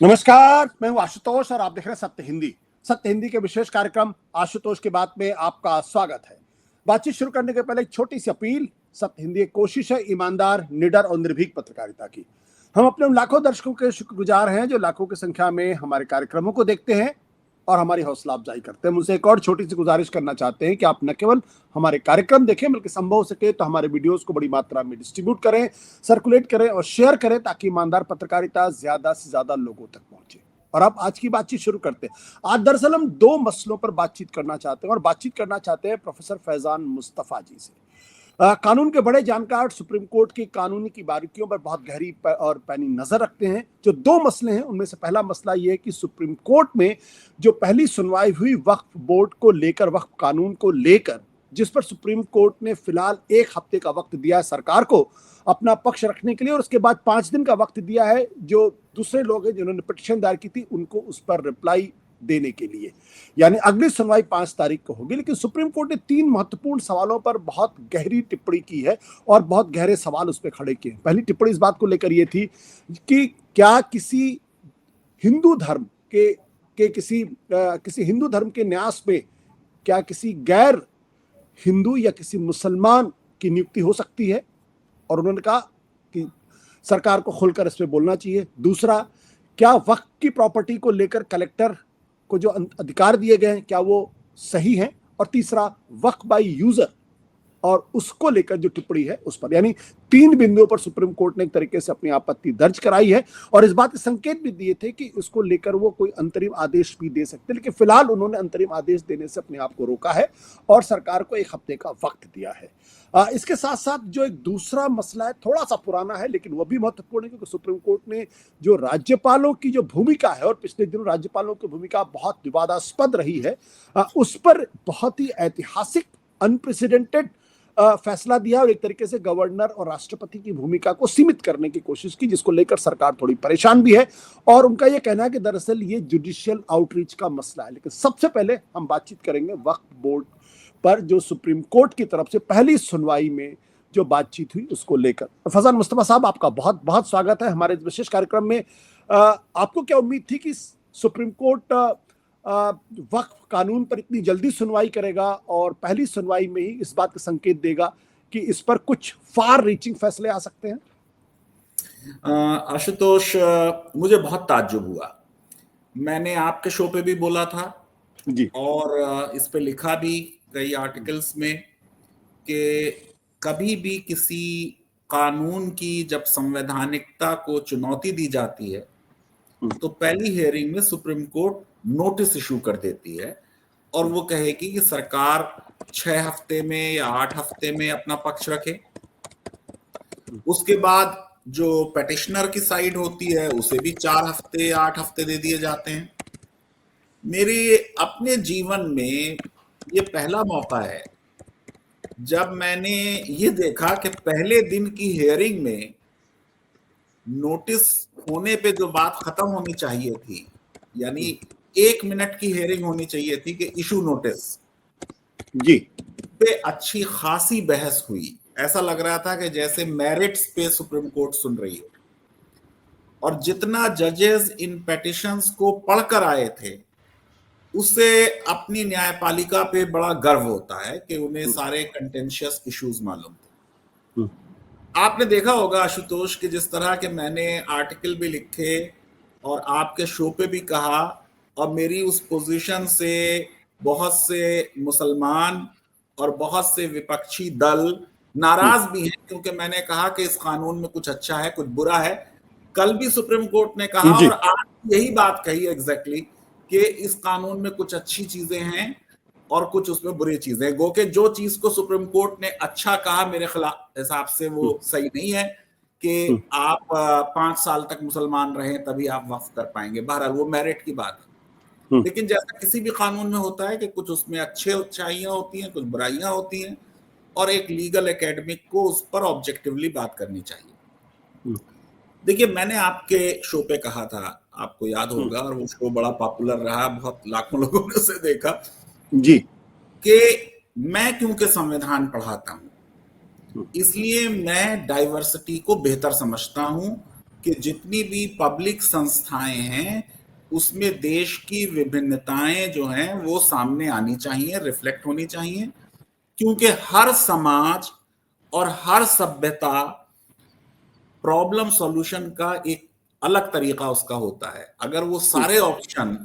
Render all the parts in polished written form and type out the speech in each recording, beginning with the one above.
नमस्कार, मैं हूं आशुतोष और आप देख रहे हैं सत्य हिंदी। सत्य हिंदी के विशेष कार्यक्रम आशुतोष की बात में आपका स्वागत है। बातचीत शुरू करने के पहले एक छोटी सी अपील। सत्य हिंदी एक कोशिश है ईमानदार, निडर और निर्भीक पत्रकारिता की। हम अपने उन लाखों दर्शकों के शुक्रगुजार हैं जो लाखों की संख्या में हमारे कार्यक्रमों को देखते हैं और हमारी हौसला अफजाई करते हैं। मुझसे एक और छोटी सी गुजारिश करना चाहते हैं कि आप न केवल हमारे कार्यक्रम देखें बल्कि संभव हो सके तो हमारे वीडियोस को बड़ी मात्रा में डिस्ट्रीब्यूट करें, सर्कुलेट करें और शेयर करें ताकि ईमानदार पत्रकारिता ज्यादा से ज्यादा लोगों तक पहुंचे। और अब आज की बातचीत शुरू करते हैं। आज दरअसल हम दो मसलों पर बातचीत करना चाहते हैं और बातचीत करना चाहते हैं प्रोफेसर फैजान मुस्तफा जी से। कानून के बड़े जानकार, सुप्रीम कोर्ट की कानूनी की बारीकियों पर बहुत गहरी और पैनी नजर रखते हैं। जो दो मसले हैं उनमें से पहला मसला यह है कि सुप्रीम कोर्ट में जो पहली सुनवाई हुई वक्फ बोर्ड को लेकर, वक्फ कानून को लेकर, जिस पर सुप्रीम कोर्ट ने फिलहाल 1 हफ्ते का वक्त दिया है सरकार को अपना पक्ष रखने के लिए और उसके बाद 5 दिन का वक्त दिया है जो दूसरे लोग हैं जिन्होंने पिटीशन दायर की थी उनको उस पर रिप्लाई देने के लिए। यानी अगली सुनवाई 5 तारीख को होगी। लेकिन सुप्रीम कोर्ट ने 3 महत्वपूर्ण सवालों पर बहुत गहरी टिप्पणी की है और बहुत गहरे सवाल उस पर खड़े किए। पहली टिप्पणी इस बात को लेकर यह थी कि क्या किसी हिंदू धर्म के किसी हिंदू धर्म के न्यास में क्या किसी गैर हिंदू या किसी मुसलमान की नियुक्ति हो सकती है, और उन्होंने कहा कि सरकार को खुलकर इस पे बोलना चाहिए। दूसरा, क्या वक्फ की प्रॉपर्टी को लेकर कलेक्टर को जो अधिकार दिए गए हैं क्या वो सही हैं, और तीसरा, वक्फ बाय यूजर और उसको लेकर जो टिप्पणी है उस पर। यानी 3 बिंदुओं पर सुप्रीम कोर्ट ने एक तरीके से अपनी आपत्ति दर्ज कराई है और इस बात के संकेत भी दिए थे कि इसको लेकर वो कोई अंतरिम आदेश भी दे सकते, लेकिन फिलहाल उन्होंने अंतरिम आदेश देने से अपने आप को रोका है और सरकार को 1 हफ्ते का वक्त दिया है। इसके साथ साथ जो एक दूसरा मसला है, थोड़ा सा पुराना है लेकिन वह भी महत्वपूर्ण है, क्योंकि सुप्रीम कोर्ट ने जो राज्यपालों की जो भूमिका है, और पिछले दिनों राज्यपालों की भूमिका बहुत विवादास्पद रही है, उस पर बहुत ही ऐतिहासिक, अनप्रेसिडेंटेड फैसला दिया और एक तरीके से गवर्नर और राष्ट्रपति की भूमिका को सीमित करने की कोशिश की, जिसको लेकर सरकार थोड़ी परेशान भी है। और उनका यह कहना है कि दरअसल ये जुडिशियल आउटरीच का मसला है। लेकिन सबसे पहले हम बातचीत करेंगे वक्फ बोर्ड पर जो सुप्रीम कोर्ट की तरफ से पहली सुनवाई में जो बातचीत हुई उसको लेकर। फैजान मुस्तफा साहब, आपका बहुत बहुत स्वागत है हमारे विशेष कार्यक्रम में। आपको क्या उम्मीद थी कि सुप्रीम कोर्ट वक्फ कानून पर इतनी जल्दी सुनवाई करेगा और पहली सुनवाई में ही इस बात का संकेत देगा कि इस पर कुछ फार रीचिंग फैसले आ सकते हैं? आशुतोष, मुझे बहुत ताज्जुब हुआ। मैंने आपके शो पे भी बोला था जी, और इस पे लिखा भी कई आर्टिकल्स में कि कभी भी किसी कानून की जब संवैधानिकता को चुनौती दी जाती है तो पहली हियरिंग में सुप्रीम कोर्ट नोटिस इशू कर देती है और वो कहेगी कि सरकार 6 हफ्ते में या 8 हफ्ते में अपना पक्ष रखे। उसके बाद जो पेटिशनर की साइड होती है उसे भी 4 हफ्ते या 8 हफ्ते दे दिए जाते हैं। मेरे अपने जीवन में ये पहला मौका है जब मैंने ये देखा कि पहले दिन की हियरिंग में नोटिस होने पे जो बात खत्म होनी चाहिए थी, यानी 1 मिनट की हियरिंग होनी चाहिए थी कि इशू नोटिस, जी, पे अच्छी खासी बहस हुई। ऐसा लग रहा था कि जैसे मेरिट्स पे सुप्रीम कोर्ट सुन रही हो। और जितना जजेस इन पेटिशंस को पढ़कर आए थे उससे अपनी न्यायपालिका पे बड़ा गर्व होता है कि उन्हें सारे कंटेंशियस इश्यूज मालूम थे। आपने देखा होगा आशुतोष कि जिस तरह के मैंने आर्टिकल भी लिखे और आपके शो पे भी कहा, और मेरी उस पोजीशन से बहुत से मुसलमान और बहुत से विपक्षी दल नाराज भी हैं, क्योंकि मैंने कहा कि इस कानून में कुछ अच्छा है कुछ बुरा है। कल भी सुप्रीम कोर्ट ने कहा और आज यही बात कही एग्जैक्टली कि इस कानून में कुछ अच्छी चीजें हैं और कुछ उसमें बुरी चीजें। गो के जो चीज को सुप्रीम कोर्ट ने अच्छा कहा मेरे खिलाफ हिसाब से वो सही नहीं है कि आप 5 साल तक मुसलमान रहें तभी आप वक्फ कर पाएंगे। बहरहाल वो मेरिट की बात है। लेकिन जैसा किसी भी कानून में होता है कि कुछ उसमें अच्छाइयां होती हैं, कुछ बुराइयां होती हैं, और एक लीगल एकेडमिक को उस पर ऑब्जेक्टिवली बात करनी चाहिए। देखिए, मैंने आपके शो पे कहा था, आपको याद होगा, और वो शो बड़ा पॉपुलर रहा, बहुत लाखों लोगों ने उसे देखा जी, कि मैं क्योंकि संविधान पढ़ाता हूं इसलिए मैं डाइवर्सिटी को बेहतर समझता हूं कि जितनी भी पब्लिक संस्थाएं हैं उसमें देश की विभिन्नताएं जो हैं वो सामने आनी चाहिए, रिफ्लेक्ट होनी चाहिए, क्योंकि हर समाज और हर सभ्यता प्रॉब्लम सॉल्यूशन का एक अलग तरीका उसका होता है। अगर वो सारे ऑप्शन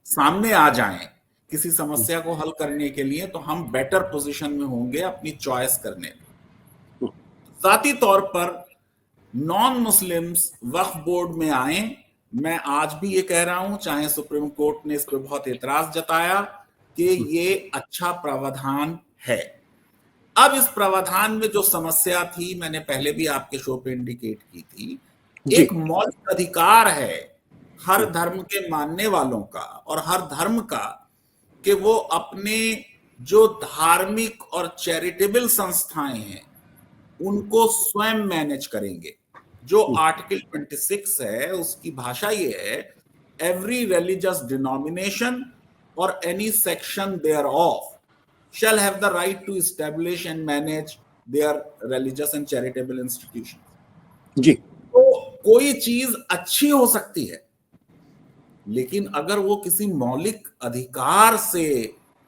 सामने आ जाएं किसी समस्या को हल करने के लिए, तो हम बेटर पोजीशन में होंगे अपनी चॉइस करने में। साथ ही तौर पर नॉन मुस्लिम्स वक्फ बोर्ड में आए। मैं आज भी ये कह रहा हूं, चाहे सुप्रीम कोर्ट ने इस पर बहुत एतराज जताया, कि ये अच्छा प्रावधान है। अब इस प्रावधान में जो समस्या थी, मैंने पहले भी आपके शो पे इंडिकेट की थी, एक मौलिक अधिकार है हर धर्म के मानने वालों का और हर धर्म का, कि वो अपने जो धार्मिक और चैरिटेबल संस्थाएं हैं उनको स्वयं मैनेज करेंगे। जो आर्टिकल 26 है उसकी भाषा ये है, एवरी रिलीजियस डिनोमिनेशन और any section thereof shall have the right to establish and manage their religious and charitable institutions। जी। तो कोई चीज अच्छी हो सकती है, लेकिन अगर वो किसी मौलिक अधिकार से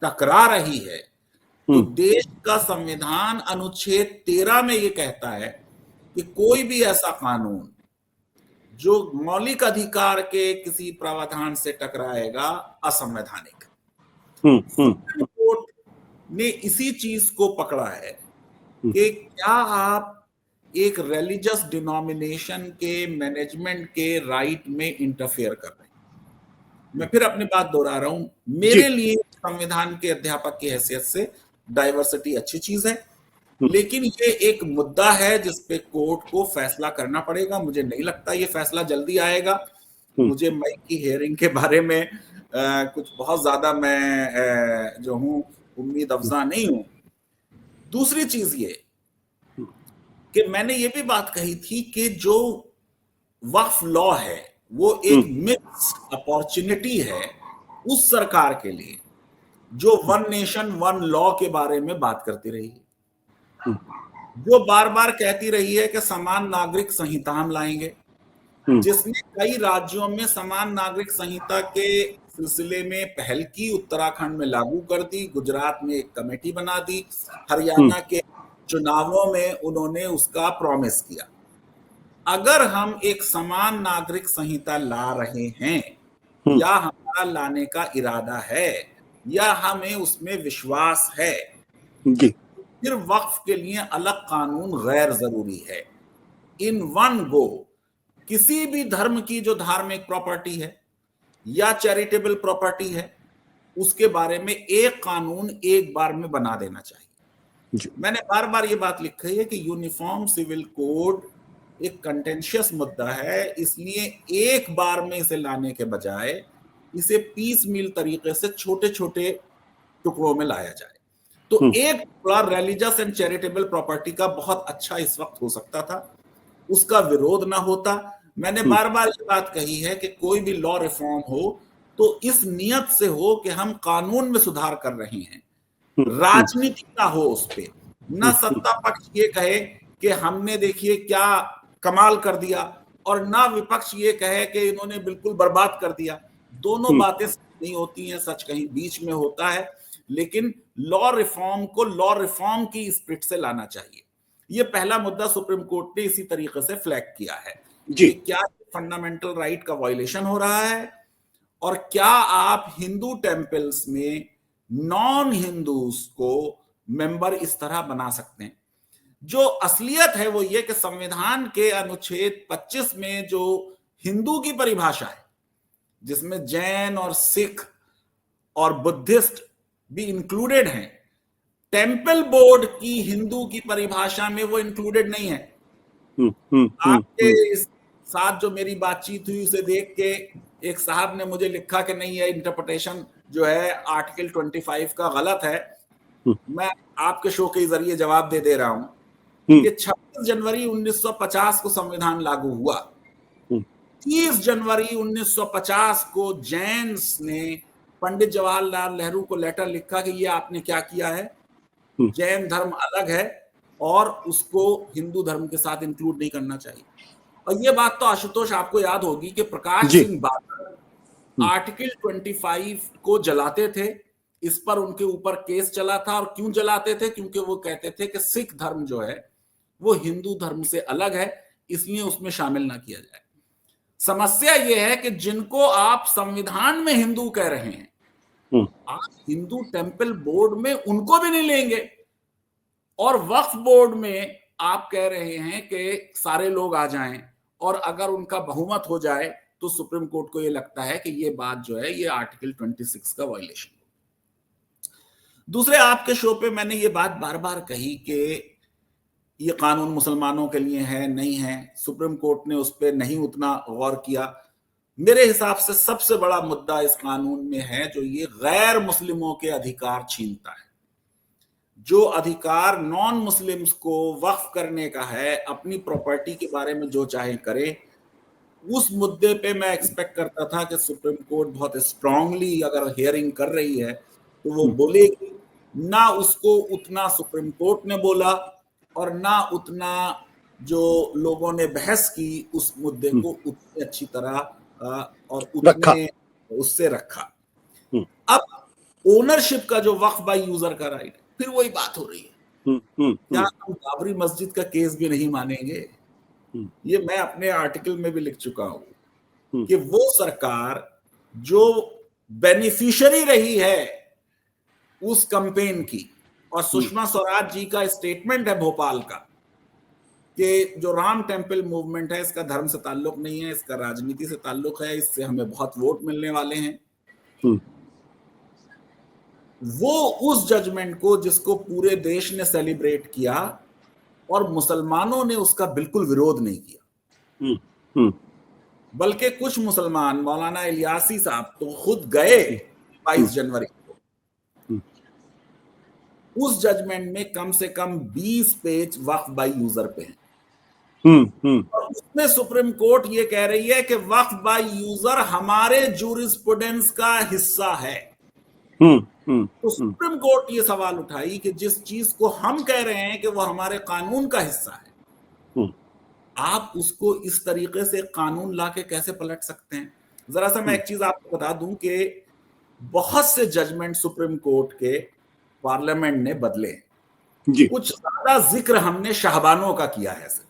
टकरा रही है, तो देश का संविधान अनुच्छेद 13 में ये कहता है कि कोई भी ऐसा कानून जो मौलिक अधिकार के किसी प्रावधान से टकराएगा, असंवैधानिक। सुप्रीम कोर्ट ने इसी चीज को पकड़ा है कि क्या आप एक रिलीजियस डिनोमिनेशन के मैनेजमेंट के राइट में इंटरफेयर कर रहे हैं। मैं फिर अपनी बात दोहरा रहा हूं, मेरे लिए संविधान के अध्यापक की हैसियत से डाइवर्सिटी अच्छी चीज है, लेकिन ये एक मुद्दा है जिस पे कोर्ट को फैसला करना पड़ेगा। मुझे नहीं लगता ये फैसला जल्दी आएगा। मुझे मई की हियरिंग के बारे में कुछ बहुत ज्यादा मैं जो हूं उम्मीद अफजा नहीं हूं। दूसरी चीज ये कि मैंने ये भी बात कही थी कि जो वक्फ लॉ है वो एक मिस्ड अपॉर्चुनिटी है उस सरकार के लिए जो वन नेशन वन लॉ के बारे में बात करती रही है, जो बार बार कहती रही है कि समान नागरिक संहिता हम लाएंगे, जिसने कई राज्यों में समान नागरिक संहिता के सिलसिले में पहल की, उत्तराखंड में लागू कर दी, गुजरात में एक कमेटी बना दी, हरियाणा के चुनावों में उन्होंने उसका प्रॉमिस किया। अगर हम एक समान नागरिक संहिता ला रहे हैं, या हमारा लाने का इरादा है, या हमें उसमें विश्वास है, फिर वक्फ के लिए अलग कानून गैर जरूरी है। इन वन गो किसी भी धर्म की जो धार्मिक प्रॉपर्टी है या चैरिटेबल प्रॉपर्टी है, उसके बारे में एक कानून एक बार में बना देना चाहिए। मैंने बार बार ये बात लिखी है कि यूनिफॉर्म सिविल कोड एक कंटेंशियस मुद्दा है, इसलिए एक बार में इसे लाने के बजाय इसे पीस मील तरीके से छोटे छोटे टुकड़ों में लाया जाए। तो एक टुकड़ा रिलीजियस एंड चैरिटेबल प्रॉपर्टी का बहुत अच्छा इस वक्त हो सकता था, उसका विरोध ना होता। मैंने बार बार ये बात कही है कि कोई भी लॉ रिफॉर्म हो तो इस नियत से हो कि हम कानून में सुधार कर रहे हैं, राजनीति ना हो उस पे, ना सत्ता पक्ष ये कहे कि हमने देखिए क्या कमाल कर दिया, और ना विपक्ष ये कहे कि इन्होंने बिल्कुल बर्बाद कर दिया। दोनों बातें नहीं होती हैं, सच कहीं बीच में होता है। लेकिन लॉ रिफॉर्म को लॉ रिफॉर्म की स्पिरिट से लाना चाहिए। ये पहला मुद्दा सुप्रीम कोर्ट ने इसी तरीके से फ्लैग किया है कि क्या फंडामेंटल राइट का वायलेशन हो रहा है, और क्या आप हिंदू टेम्पल्स में नॉन हिंदूज को मेंबर इस तरह बना सकते हैं। जो असलियत है वो ये कि संविधान के अनुच्छेद 25 में जो हिंदू की परिभाषा है, जिसमें जैन और सिख और बुद्धिस्ट भी इंक्लूडेड हैं, टेम्पल बोर्ड की हिंदू की परिभाषा में वो इंक्लूडेड नहीं है। आपके इस साथ जो मेरी बातचीत हुई उसे देख के एक साहब ने मुझे लिखा कि नहीं, ये इंटरप्रिटेशन जो है आर्टिकल 25 का गलत है। मैं आपके शो के जरिए जवाब दे रहा हूं कि 26 जनवरी 1950 को संविधान लागू हुआ। 30 जनवरी 1950 को जैन्स ने पंडित जवाहरलाल नेहरू को लेटर लिखा कि ये आपने क्या किया है, जैन धर्म अलग है और उसको हिंदू धर्म के साथ इंक्लूड नहीं करना चाहिए। और ये बात तो आशुतोष आपको याद होगी कि प्रकाश जी। सिंह बादल आर्टिकल 25 को जलाते थे। इस पर उनके ऊपर केस चला था। और क्यों जलाते थे? क्योंकि वो कहते थे कि सिख धर्म जो है वो हिंदू धर्म से अलग है, इसलिए उसमें शामिल ना किया जाए। समस्या ये है कि जिनको आप संविधान में हिंदू कह रहे हैं, आप हिंदू टेंपल बोर्ड में उनको भी नहीं लेंगे, और वक्फ बोर्ड में आप कह रहे हैं कि सारे लोग आ जाएं, और अगर उनका बहुमत हो जाए तो सुप्रीम कोर्ट को यह लगता है कि ये बात जो है ये आर्टिकल 26 का वायलेशन। दूसरे, आपके शो पे मैंने ये बात बार बार कही कि ये कानून मुसलमानों के लिए है, नहीं है, सुप्रीम कोर्ट ने उस पर नहीं उतना गौर किया। मेरे हिसाब से सबसे बड़ा मुद्दा इस कानून में है जो ये गैर मुस्लिमों के अधिकार छीनता है। जो अधिकार नॉन मुस्लिम्स को वक्फ करने का है, अपनी प्रॉपर्टी के बारे में जो चाहे करे, उस मुद्दे पे मैं एक्सपेक्ट करता था कि सुप्रीम कोर्ट बहुत स्ट्रांगली अगर हियरिंग कर रही है तो वो बोलेगी। ना उसको उतना सुप्रीम कोर्ट ने बोला और ना उतना जो लोगों ने बहस की उस मुद्दे को उतनी अच्छी तरह और उतने उससे रखा। अब ओनरशिप का जो वक्फ बाय यूजर का राइट, फिर वही बात हो रही है। क्या हम बाबरी मस्जिद का केस भी नहीं मानेंगे? ये मैं अपने आर्टिकल में भी लिख चुका हूं कि वो सरकार जो बेनिफिशियरी रही है उस कैंपेन की, और सुषमा स्वराज जी का स्टेटमेंट है भोपाल का कि जो राम टेम्पल मूवमेंट है इसका धर्म से ताल्लुक नहीं है, इसका राजनीति से ताल्लुक है, इससे हमें बहुत वोट मिलने वाले हैं। वो उस जजमेंट को जिसको पूरे देश ने सेलिब्रेट किया और मुसलमानों ने उसका बिल्कुल विरोध नहीं किया, बल्कि कुछ मुसलमान, मौलाना इलियासी साहब तो खुद गए 22 जनवरी को। उस जजमेंट में कम से कम 20 पेज वक्फ बाय यूजर पे हैं। और उसमें सुप्रीम कोर्ट ये कह रही है कि वक्फ बाय यूजर हमारे जूरिस्प्रूडेंस का हिस्सा है। तो सुप्रीम कोर्ट ये सवाल उठाई कि जिस चीज को हम कह रहे हैं कि वो हमारे कानून का हिस्सा है, आप उसको इस तरीके से कानून लाके कैसे पलट सकते हैं? जरा सा मैं एक चीज आपको बता दूं कि बहुत से जजमेंट सुप्रीम कोर्ट के पार्लियामेंट ने बदले। कुछ ज्यादा जिक्र हमने शाहबानों का किया है सर।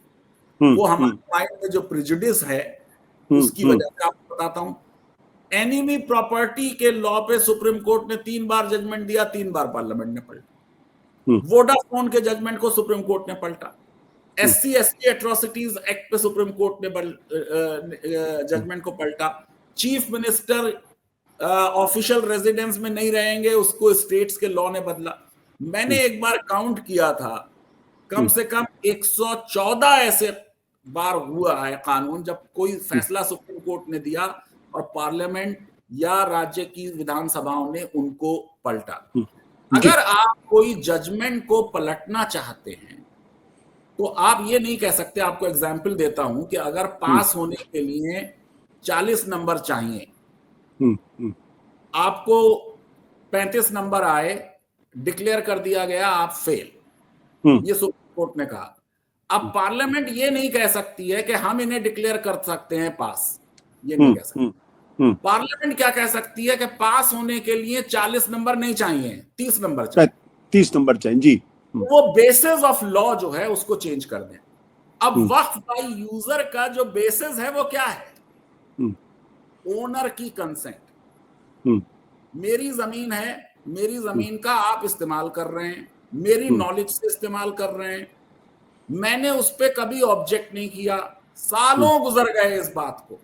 वो हमारे माइंड में जो प्रिजुडिस है उसकी वजह से आपको बताता हूं। एनिमी प्रॉपर्टी के लॉ पे सुप्रीम कोर्ट ने 3 बार जजमेंट दिया, 3 बार पार्लियामेंट ने पलटा। वोडाफोन के जजमेंट को सुप्रीम कोर्ट ने पलटा। SC ST एट्रोसिटीज एक्ट पे सुप्रीम कोर्ट ने जजमेंट को पलटा। चीफ मिनिस्टर ऑफिशियल रेजिडेंस में नहीं रहेंगे, उसको स्टेट्स के लॉ ने बदला। मैंने एक बार काउंट किया था, कम से कम 114 ऐसे बार हुआ है कानून जब कोई फैसला सुप्रीम कोर्ट ने दिया और पार्लियामेंट या राज्य की विधानसभाओं ने उनको पलटा। अगर आप कोई जजमेंट को पलटना चाहते हैं तो आप ये नहीं कह सकते। आपको एग्जाम्पल देता हूं कि अगर पास होने के लिए 40 नंबर चाहिए, आपको 35 नंबर आए, डिक्लेयर कर दिया गया आप फेल, ये सुप्रीम कोर्ट ने कहा। अब पार्लियामेंट ये नहीं कह सकती है कि हम इन्हें डिक्लेयर कर सकते हैं पास, ये नहीं कह सकती। पार्लियामेंट क्या कह सकती है कि पास होने के लिए 40 नंबर नहीं चाहिए, 30 नंबर चाहिए, 30 नंबर चाहिए जी। वो बेसिस ऑफ लॉ जो है उसको चेंज कर दें। अब वक्फ बाय यूजर का जो बेसिस है वो क्या है? ओनर की कंसेंट। मेरी जमीन है, मेरी जमीन का आप इस्तेमाल कर रहे हैं, मेरी नॉलेज से इस्तेमाल कर रहे हैं, मैंने उस पर कभी ऑब्जेक्ट नहीं किया, सालों गुजर गए इस बात को,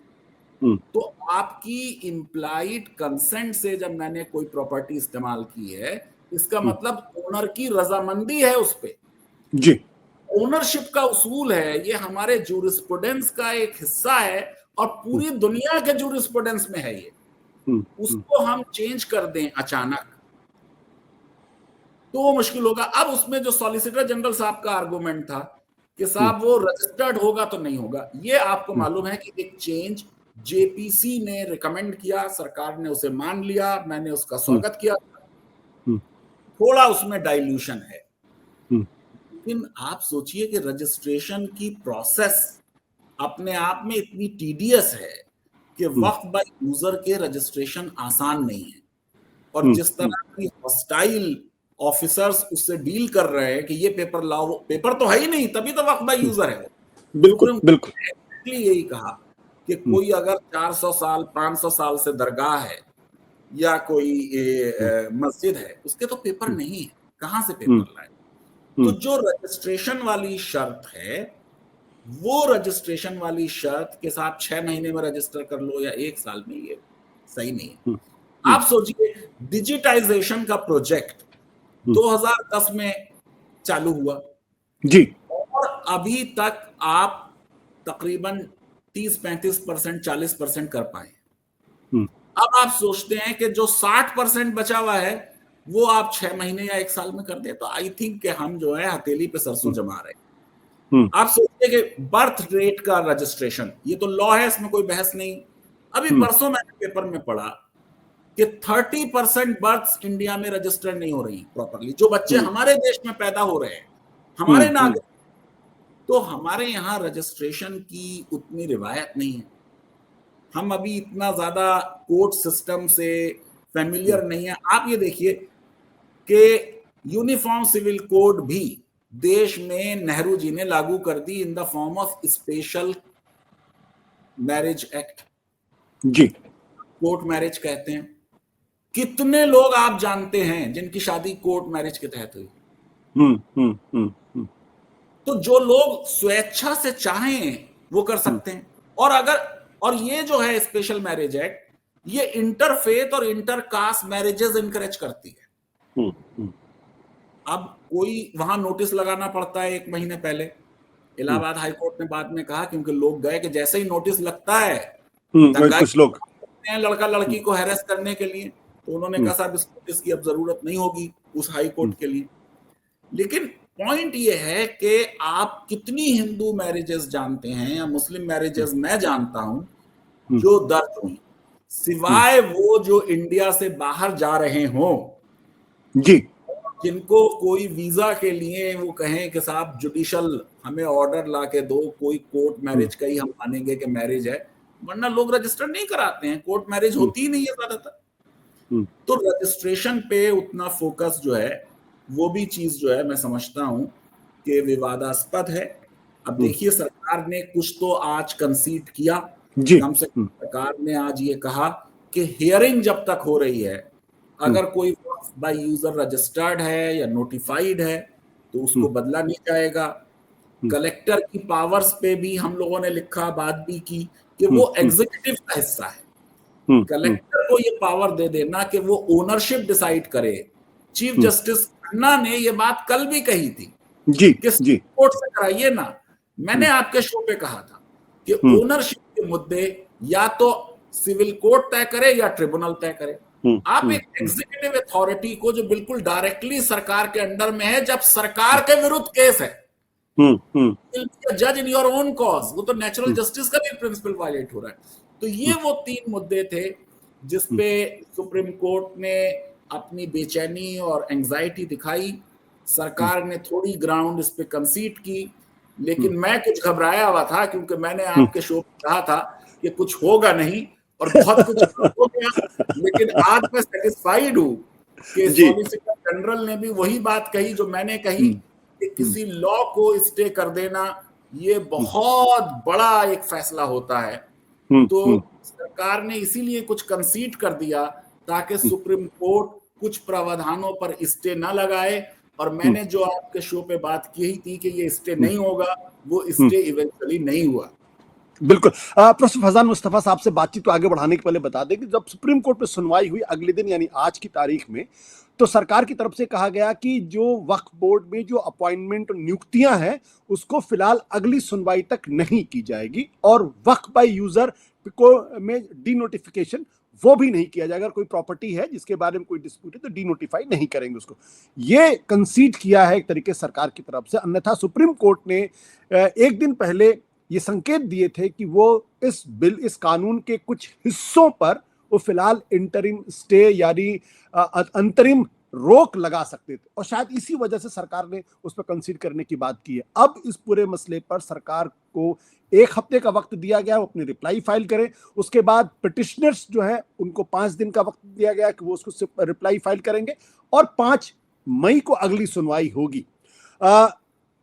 तो आपकी इंप्लाइड कंसेंट से जब मैंने कोई प्रॉपर्टी इस्तेमाल की है, इसका मतलब ओनर की रजामंदी है उस पे जी। ओनरशिप का उसूल है, ये हमारे जूरिस्प्रूडेंस का एक हिस्सा है और पूरी दुनिया के जूरिस्प्रूडेंस में है ये। उसको हम चेंज कर दें अचानक तो मुश्किल होगा। अब उसमें जो सॉलिसिटर जनरल साहब का आर्गुमेंट था कि साहब वो रजिस्टर्ड होगा तो नहीं होगा, ये आपको मालूम है कि एक चेंज जेपीसी ने रिकमेंड किया, सरकार ने उसे मान लिया, मैंने उसका स्वागत किया। थोड़ा उसमें डाइल्यूशन है, लेकिन आप सोचिए कि रजिस्ट्रेशन की प्रोसेस अपने आप में इतनी टीडियस है कि वक्त बाय यूजर के रजिस्ट्रेशन आसान नहीं है, और जिस तरह की हॉस्टाइल ऑफिसर्स उससे डील कर रहे हैं कि ये पेपर लाओ, वो पेपर तो है ही नहीं, तभी तो वक्त बाय यूजर है। बिल्कुल बिल्कुल यही कहा कि कोई अगर 400 साल 500 साल से दरगाह है या कोई मस्जिद है, उसके तो पेपर नहीं है, कहां से पेपर लाए? तो जो रजिस्ट्रेशन वाली शर्त है, वो रजिस्ट्रेशन वाली शर्त के साथ 6 महीने में रजिस्टर कर लो या 1 साल में, ये सही नहीं है। आप सोचिए, डिजिटाइजेशन का प्रोजेक्ट 2010 में चालू हुआ जी, और अभी तक आप तकरीबन 30-35%, 40% कर पाए। अब आप सोचते हैं कि जो 60% बचा हुआ है वो आप 6 महीने या 1 साल में कर दे, तो आई थिंक कि हम जो है हथेली पे सरसों जमा रहे हैं। आप सोचिए कि बर्थ रेट का रजिस्ट्रेशन, ये तो लॉ है, इसमें कोई बहस नहीं। अभी परसों मैंने पेपर में पढ़ा कि 30% बर्थ्स इंडिया में रजिस्टर्ड नहीं हो रही प्रॉपरली, जो बच्चे हमारे देश में पैदा हो रहे हैं, हमारे नागरिक। तो हमारे यहाँ रजिस्ट्रेशन की उतनी रिवायत नहीं है, हम अभी इतना ज्यादा कोर्ट सिस्टम से फैमिलियर नहीं है। आप ये देखिए कि यूनिफॉर्म सिविल कोड भी देश में नेहरू जी ने लागू कर दी in the form of special marriage act, जी, कोर्ट मैरिज कहते हैं। कितने लोग आप जानते हैं जिनकी शादी कोर्ट मैरिज के तहत हुई? तो जो लोग स्वेच्छा से चाहें वो कर सकते हैं। और ये जो है स्पेशल मैरिज एक्ट, ये इंटरफेथ और इंटरकास्ट मैरिजेस इनकरेज करती है। अब कोई वहां नोटिस लगाना पड़ता है 1 महीने पहले। इलाहाबाद हाई कोर्ट ने बाद में कहा, क्योंकि लोग गए, कि जैसे ही नोटिस लगता है कुछ लोग लड़का लड़की को हैरेस करने के लिए, तो उन्होंने कहा साहब इस नोटिस की अब जरूरत नहीं होगी उस हाई कोर्ट के लिए। लेकिन पॉइंट ये है कि आप कितनी हिंदू मैरिजेस जानते हैं या मुस्लिम मैरिजेस मैं जानता हूं जो दर्ज हुई, सिवाय वो जो इंडिया से बाहर जा रहे हों, जी, जिनको कोई वीजा के लिए वो कहें कि साहब जुडिशल हमें ऑर्डर ला के दो, कोई कोर्ट मैरिज का ही हम मानेंगे कि मैरिज है, वरना लोग रजिस्टर नहीं कराते हैं, कोर्ट मैरिज होती ही नहीं है ज्यादातर। तो रजिस्ट्रेशन पे उतना फोकस जो है, वो भी चीज जो है मैं समझता हूं कि विवादास्पद है। अब देखिए, सरकार ने कुछ तो आज कंसीड किया, कम से कम सरकार ने आज ये कहा कि हियरिंग जब तक हो रही है, अगर कोई बाय यूजर रजिस्टर्ड है या नोटिफाइड है तो उसको बदला नहीं जाएगा। कलेक्टर की पावर्स पे भी हम लोगों ने लिखा, बात भी की कि वो एग्जीक्यूटिव का हिस्सा है। कलेक्टर को ये पावर दे देना कि वो ओनरशिप डिसाइड करे। चीफ जस्टिस खन्ना ने ये बात कल भी कही थी जी, कि कोर्ट से कराइए ना। मैंने आपके शो पे कहा था कि ओनरशिप के मुद्दे या तो सिविल कोर्ट तय करे या ट्रिब्यूनल तय करे। आप एक एग्जीक्यूटिव अथॉरिटी को, जो बिल्कुल डायरेक्टली सरकार के अंडर में है, जब सरकार के विरुद्ध केस है, जज इन योर ओन कॉज, वो तो नेचुरल जस्टिस का भी प्रिंसिपल वायलेट हो रहा है। तो ये वो 3 मुद्दे थे जिसपे सुप्रीम कोर्ट ने अपनी बेचैनी और एंजाइटी दिखाई। सरकार ने थोड़ी ग्राउंड इस पे कंसीड की, लेकिन मैं कुछ घबराया हुआ था, क्योंकि मैंने आपके शो में कहा था कि कुछ होगा नहीं, और बहुत कुछ हो गया। लेकिन आज मैं सेटिस्फाइड हूं कि सॉलिसिटर जनरल ने भी वही बात कही जो मैंने कही, कि किसी लॉ को स्टे कर देना ये बहुत बड़ा एक फैसला होता है। तो सरकार ने इसीलिए कुछ कंसीड कर दिया ताकि सुप्रीम कोर्ट कुछ प्रावधानों पर स्टे न लगाए। और मैंने जो आपके शो पे बात की थी कि ये स्टे नहीं होगा, वो स्टे इवेंचुअली नहीं हुआ। बिल्कुल। प्रोफेसर फैजान मुस्तफा साहब से बातचीत को आगे बढ़ाने के पहले बता दें कि जब सुप्रीम कोर्ट में सुनवाई हुई अगले दिन यानी आज की तारीख में, तो सरकार की तरफ से कहा गया कि जो वक्फ बोर्ड में जो अपॉइंटमेंट और नियुक्तियां हैं उसको फिलहाल अगली सुनवाई तक नहीं की जाएगी, और वक्फ बाय यूजर को में डीनोटिफिकेशन वो भी नहीं किया जाएगा। अगर कोई प्रॉपर्टी है जिसके बारे में कोई डिस्प्यूट है तो डीनोटिफाई नहीं करेंगे उसको। ये कंसीड किया है एक तरीके सरकार की तरफ से। अन्यथा सुप्रीम कोर्ट ने एक दिन पहले ये संकेत दिए थे कि वो इस कानून के कुछ हिस्सों पर वो फिलहाल इंटरिम स्टे यानी अंतरिम रोक लगा सकते थे, और शायद इसी वजह से सरकार ने उस पर कंसीडर करने की बात की है। अब इस पूरे मसले पर सरकार को 1 हफ्ते का वक्त दिया गया, वो अपनी रिप्लाई फाइल करें। उसके बाद पिटिशनर्स जो है उनको 5 दिन का वक्त दिया गया कि वो उसको रिप्लाई फाइल करेंगे, और 5 मई को अगली सुनवाई होगी।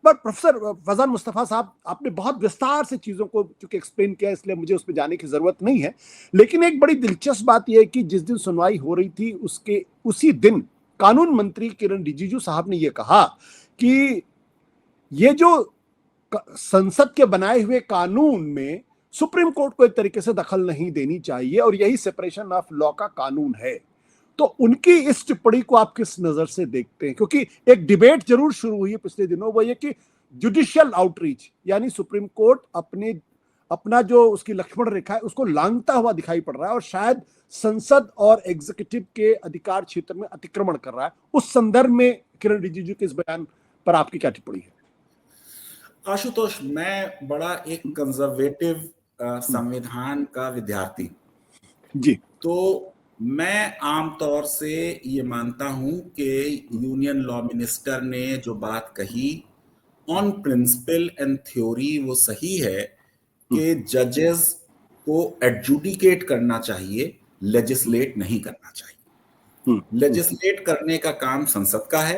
पर प्रोफेसर फैजान मुस्तफा साहब, आपने बहुत विस्तार से चीजों को चूंकि एक्सप्लेन किया, इसलिए मुझे उस पर जाने की जरूरत नहीं है। लेकिन एक बड़ी दिलचस्प बात यह है कि जिस दिन सुनवाई हो रही थी उसके उसी दिन कानून मंत्री किरण रिजिजू साहब ने यह कहा कि ये जो संसद के बनाए हुए कानून में सुप्रीम कोर्ट को एक तरीके से दखल नहीं देनी चाहिए, और यही सेपरेशन ऑफ लॉ का कानून है। तो उनकी इस टिप्पणी को आप किस नजर से देखते हैं? क्योंकि एक डिबेट जरूर शुरू हुई है पिछले दिनों, वो ये कि जुडिशियल आउटरीच, यानी सुप्रीम कोर्ट अपना जो उसकी लक्ष्मण रेखा है उसको लांघता हुआ दिखाई पड़ रहा है, और शायद संसद और एग्जीक्यूटिव के अधिकार क्षेत्र में अतिक्रमण कर रहा है। उस संदर्भ में किरण रिजिजू के इस बयान पर आपकी क्या टिप्पणी है? आशुतोष, मैं बड़ा एक कंजर्वेटिव संविधान का विद्यार्थी, जी, तो मैं आमतौर से ये मानता हूं कि यूनियन लॉ मिनिस्टर ने जो बात कही ऑन प्रिंसिपल एंड थ्योरी वो सही है कि जजेस को एडजुडिकेट करना चाहिए, लेजिस्लेट नहीं करना चाहिए। लेजिस्लेट करने का काम संसद का है,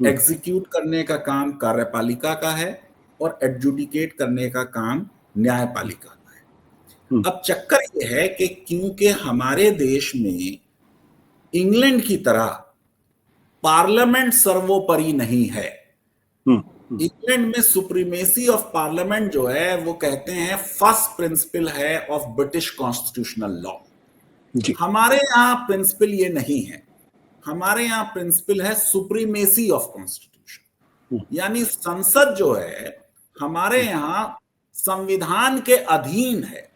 एग्जीक्यूट करने का काम कार्यपालिका का है, और एडजुडिकेट करने का काम न्यायपालिका का है। अब चक्कर यह है कि क्योंकि हमारे देश में इंग्लैंड की तरह पार्लियामेंट सर्वोपरि नहीं है, इंग्लैंड में सुप्रीमेसी ऑफ पार्लियामेंट जो है वो कहते हैं फर्स्ट प्रिंसिपल है ऑफ ब्रिटिश कॉन्स्टिट्यूशनल लॉ। हमारे यहां प्रिंसिपल ये नहीं है, हमारे यहां प्रिंसिपल है सुप्रीमेसी ऑफ कॉन्स्टिट्यूशन, यानी संसद जो है हमारे यहां संविधान के अधीन है।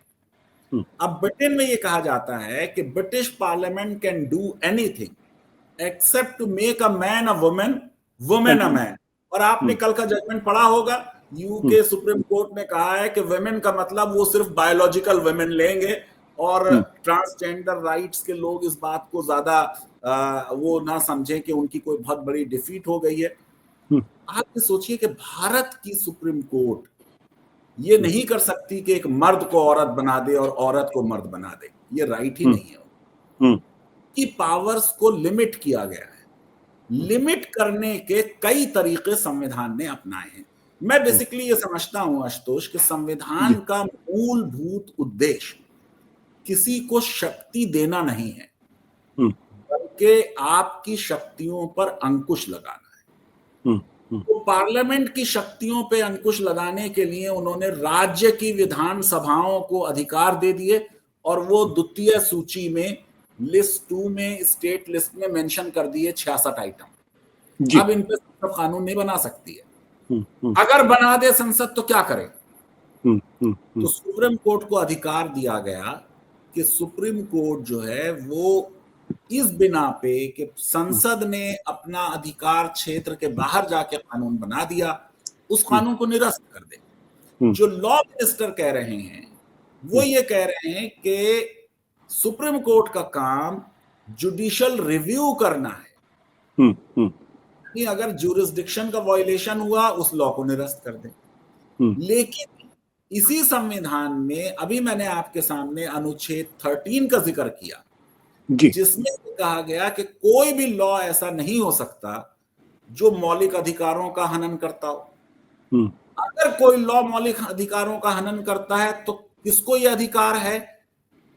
अब ब्रिटेन में यह कहा जाता है कि British Parliament can do anything except to make a man a woman, woman a man. और आपने कल का जजमेंट पढ़ा होगा, यूके सुप्रीम कोर्ट ने कहा है कि वुमेन का मतलब वो सिर्फ बायोलॉजिकल वुमेन लेंगे, और ट्रांसजेंडर राइट्स के लोग इस बात को ज्यादा वो ना समझें कि उनकी कोई बहुत बड़ी डिफीट हो गई है। आप ये सोचिए कि भारत की सुप्रीम कोर्ट ये नहीं कर सकती कि एक मर्द को औरत बना दे और औरत को मर्द बना दे, ये राइट ही नहीं है। कि पावर्स को लिमिट किया गया है, लिमिट करने के कई तरीके संविधान ने अपनाए हैं। मैं बेसिकली ये समझता हूं आशुतोष कि संविधान का मूलभूत उद्देश्य किसी को शक्ति देना नहीं है, बल्कि आपकी शक्तियों पर अंकुश लगाना है। तो पार्लियामेंट की शक्तियों पे अंकुश लगाने के लिए उन्होंने राज्य की विधानसभाओं को अधिकार दे दिए, और वो द्वितीय सूची में लिस्ट 2 में स्टेट लिस्ट में मेंशन कर दिए 66 आइटम। अब इन पे संसद कानून नहीं बना सकती है। अगर बना दे संसद तो क्या करे? तो सुप्रीम कोर्ट को अधिकार दिया गया कि सुप्रीम कोर्ट जो है वो इस बिना पे कि संसद ने अपना अधिकार क्षेत्र के बाहर जाके कानून बना दिया, उस कानून को निरस्त कर दे। जो लॉ मिनिस्टर कह रहे हैं वो ये कह रहे हैं कि सुप्रीम कोर्ट का काम जुडिशियल रिव्यू करना है, कि अगर ज्यूरिसडिक्शन का वायलेशन हुआ उस लॉ को निरस्त कर दे। लेकिन इसी संविधान में अभी मैंने आपके सामने अनुच्छेद 13 का जिक्र किया, जिसमें कहा गया कि कोई भी लॉ ऐसा नहीं हो सकता जो मौलिक अधिकारों का हनन करता हो। अगर कोई लॉ मौलिक अधिकारों का हनन करता है तो किसको यह अधिकार है?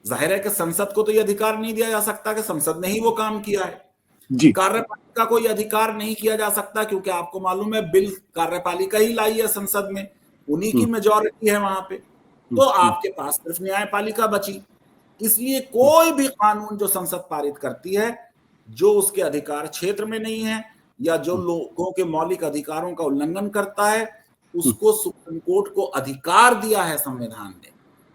जाहिर है कि संसद को तो यह अधिकार नहीं दिया जा सकता कि संसद ने ही वो काम किया है। कार्यपालिका को यह अधिकार नहीं किया जा सकता, क्योंकि आपको मालूम है बिल कार्यपालिका ही लाई है संसद में, उन्हीं की मेजॉरिटी है वहां पे। तो आपके पास सिर्फ न्यायपालिका बची। इसलिए कोई भी कानून जो संसद पारित करती है जो उसके अधिकार क्षेत्र में नहीं है या जो लोगों के मौलिक अधिकारों का उल्लंघन करता है, उसको सुप्रीम कोर्ट को अधिकार दिया है संविधान ने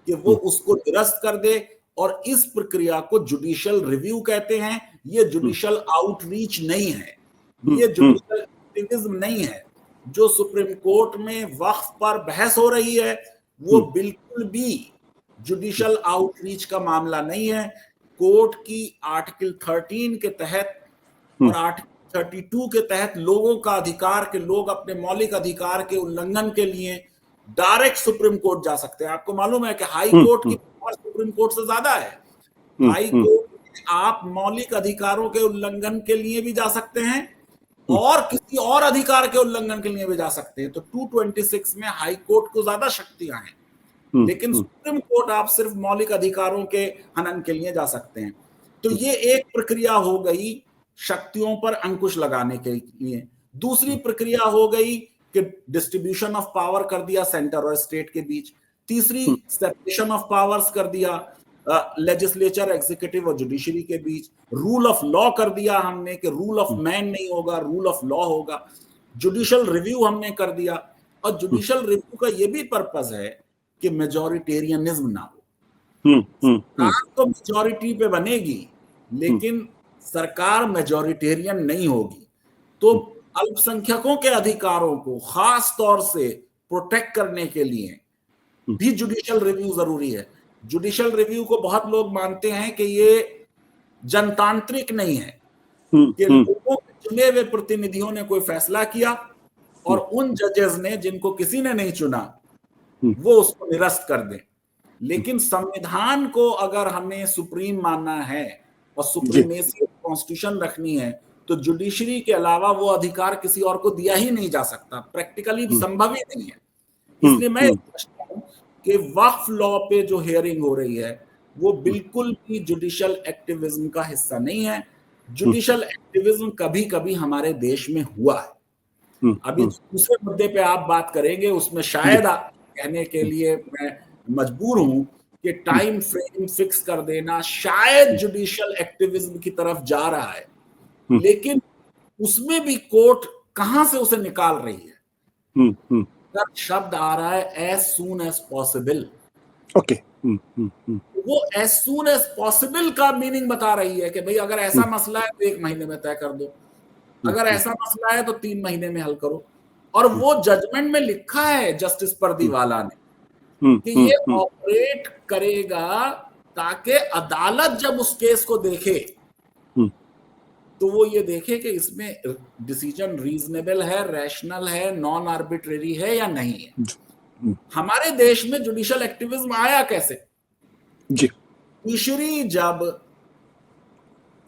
कि वो उसको निरस्त कर दे। और इस प्रक्रिया को जुडिशियल रिव्यू कहते हैं। ये जुडिशियल आउटरीच नहीं है, ये जुडिशियल एक्टिविज्म नहीं है। जो सुप्रीम कोर्ट में वक्फ पर बहस हो रही है वो बिल्कुल भी जुडिशियल आउटरीच का मामला नहीं है। कोर्ट की आर्टिकल 13 के तहत और आर्टिकल 32 के तहत लोगों का अधिकार के लोग अपने मौलिक अधिकार के उल्लंघन के लिए डायरेक्ट सुप्रीम कोर्ट जा सकते हैं। आपको मालूम है कि हाई कोर्ट की पावर सुप्रीम कोर्ट से ज्यादा है। हाई कोर्ट में आप मौलिक अधिकारों के उल्लंघन के लिए भी जा सकते हैं और किसी और अधिकार के उल्लंघन के लिए भी जा सकते हैं। तो 226 में हाई कोर्ट को ज्यादा शक्तियां हैं, लेकिन सुप्रीम कोर्ट आप सिर्फ मौलिक अधिकारों के हनन के लिए जा सकते हैं। तो ये एक प्रक्रिया हो गई शक्तियों पर अंकुश लगाने के लिए। दूसरी प्रक्रिया हो गई कि डिस्ट्रीब्यूशन ऑफ पावर कर दिया सेंटर और स्टेट के बीच। तीसरी सेपरेशन ऑफ पावर्स कर दिया लेजिस्लेचर, एग्जीक्यूटिव और जुडिशरी के बीच। रूल ऑफ लॉ कर दिया हमने कि रूल ऑफ मैन नहीं होगा, रूल ऑफ लॉ होगा। जुडिशियल रिव्यू हमने कर दिया, और जुडिशियल रिव्यू का यह भी पर्पस है कि मेजॉरिटेरियनिज्म ना हो। सरकार तो मेजॉरिटी पे बनेगी, लेकिन सरकार मेजॉरिटेरियन नहीं होगी। तो अल्पसंख्यकों के अधिकारों को खास तौर से प्रोटेक्ट करने के लिए भी जुडिशियल रिव्यू जरूरी है। जुडिशियल रिव्यू को बहुत लोग मानते हैं कि ये जनतांत्रिक नहीं है, कि लोगों के चुने हुए प्रतिनिधियों ने कोई फैसला किया और उन जजेस ने, जिनको किसी ने नहीं चुना, वो उसको निरस्त कर दें। लेकिन संविधान को अगर हमें सुप्रीम मानना है और सुप्रीमेसी कॉन्स्टिट्यूशन रखनी है, तो जुडिशरी के अलावा वो अधिकार किसी और को दिया ही नहीं जा सकता, प्रैक्टिकली संभव ही नहीं है। इसलिए मैं समझता हूं कि वक्फ लॉ पे जो हियरिंग हो रही है वो बिल्कुल भी जुडिशियल एक्टिविज्म का हिस्सा नहीं है। जुडिशियल एक्टिविज्म कभी कभी हमारे देश में हुआ है। अभी दूसरे मुद्दे पे आप बात करेंगे, उसमें शायद आप कहने के लिए मैं मजबूर हूं कि टाइम फ्रेम फिक्स कर देना शायद जुडिशियल एक्टिविज्म की तरफ जा रहा है, लेकिन उसमें भी कोर्ट कहां से उसे निकाल रही है। शब्द आ रहा है as soon as possible. Okay, वो एज सून एज पॉसिबल का मीनिंग बता रही है कि भाई अगर ऐसा मसला है तो 1 महीने में तय कर दो, अगर ऐसा मसला है तो 3 महीने में हल करो। और वो जजमेंट में लिखा है जस्टिस परदीवाला ने कि ये ऑपरेट करेगा ताकि अदालत जब उस केस को देखे तो वो ये देखे कि इसमें डिसीजन रीजनेबल है, रैशनल है, नॉन आर्बिट्रेरी है या नहीं है। हमारे देश में जुडिशियल एक्टिविज्म आया कैसे? जुडिशरी जब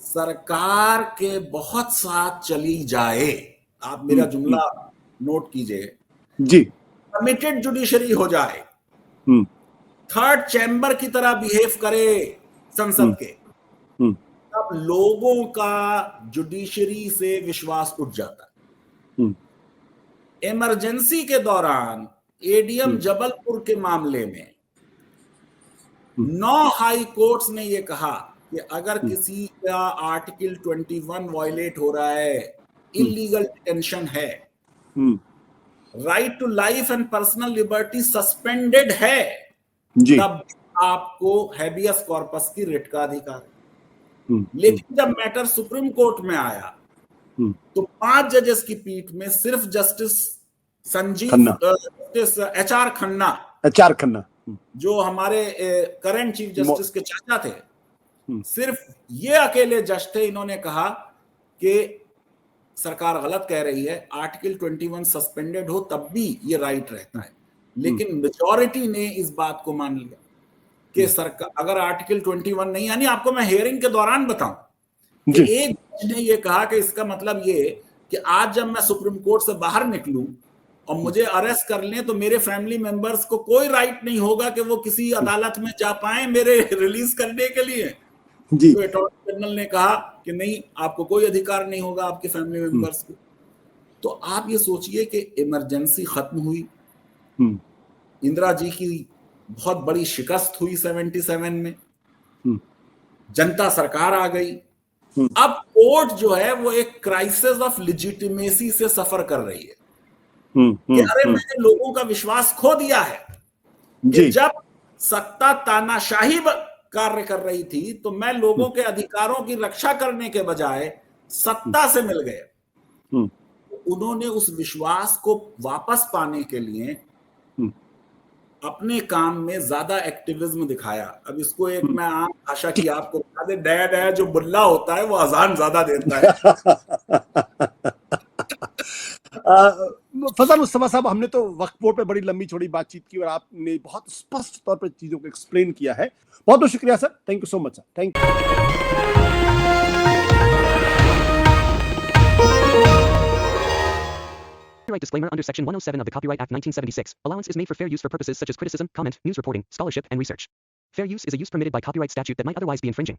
सरकार के बहुत साथ चली जाए, आप मेरा जुमला नोट कीजिए जी, कमिटेड जुडिशरी हो जाए, थर्ड चैम्बर की तरह बिहेव करे संसद के, तब लोगों का जुडिशरी से विश्वास उठ जाता है। इमरजेंसी के दौरान एडीएम जबलपुर के मामले में 9 हाई कोर्ट्स ने यह कहा कि अगर किसी का आर्टिकल 21 वायलेट हो रहा है, इलीगल डिटेंशन है, right to life and personal liberty suspended है, तब आपको हैबियस कॉर्पस की रिट का अधिकार है। लेकिन जब मैटर सुप्रीम कोर्ट में आया तो 5 जजेस की पीठ में सिर्फ जस्टिस जस्टिस एचआर खन्ना जो हमारे करंट चीफ जस्टिस के चाचा थे, सिर्फ ये अकेले जज थे। इन्होंने कहा कि सरकार गलत कह रही है, आर्टिकल 21 सस्पेंडेड हो तब भी ये राइट रहता है। लेकिन मेजॉरिटी ने इस बात को मान लिया कि सरकार अगर आर्टिकल 21 नहीं, यानी आपको मैं हियरिंग के दौरान बताऊं कि एक जज ने ये कहा कि इसका मतलब ये कि आज जब मैं सुप्रीम कोर्ट से बाहर निकलूं और मुझे अरेस्ट कर लें तो मेरे फैमिली मेंबर्स को कोई राइट नहीं होगा कि वो किसी अदालत में जा पाए मेरे रिलीज करने के लिए। तो अटॉर्नी जनरल ने कहा कि नहीं, आपको कोई अधिकार नहीं होगा आपके फैमिली मेंबर्स को। तो आप ये सोचिए कि इमरजेंसी खत्म हुई, इंदिरा जी की बहुत बड़ी शिकस्त हुई 77 में, जनता सरकार आ गई। अब कोर्ट जो है वो एक क्राइसिस ऑफ लेजिटिमेसी से सफर कर रही है कि अरे मैंने लोगों का विश्वास खो दिया है कि जब सत्ता तानाशाही कार्य कर रही थी तो मैं लोगों के अधिकारों की रक्षा करने के बजाय सत्ता से मिल गए। उन्होंने उस विश्वास को वापस पाने के लिए अपने काम में ज्यादा एक्टिविज्म दिखाया। अब इसको एक मैं आम भाषा की आपको बता दे, नया नया जो मुल्ला होता है वो अजान ज्यादा देता है। फजल मुस्तफा साहब, हमने तो वक्फ बोर्ड पे बड़ी लंबी चौड़ी बातचीत की और आपने बहुत स्पष्ट तौर पे चीजों को एक्सप्लेन किया है। बहुत बहुत शुक्रिया sir, thank you so much sir, thank you. Copyright disclaimer under Section 107 of the Copyright Act 1976. Allowance is made for fair use for purposes such as criticism, comment, news reporting, scholarship, and research. Fair use is a use permitted by copyright statute that might otherwise be infringing.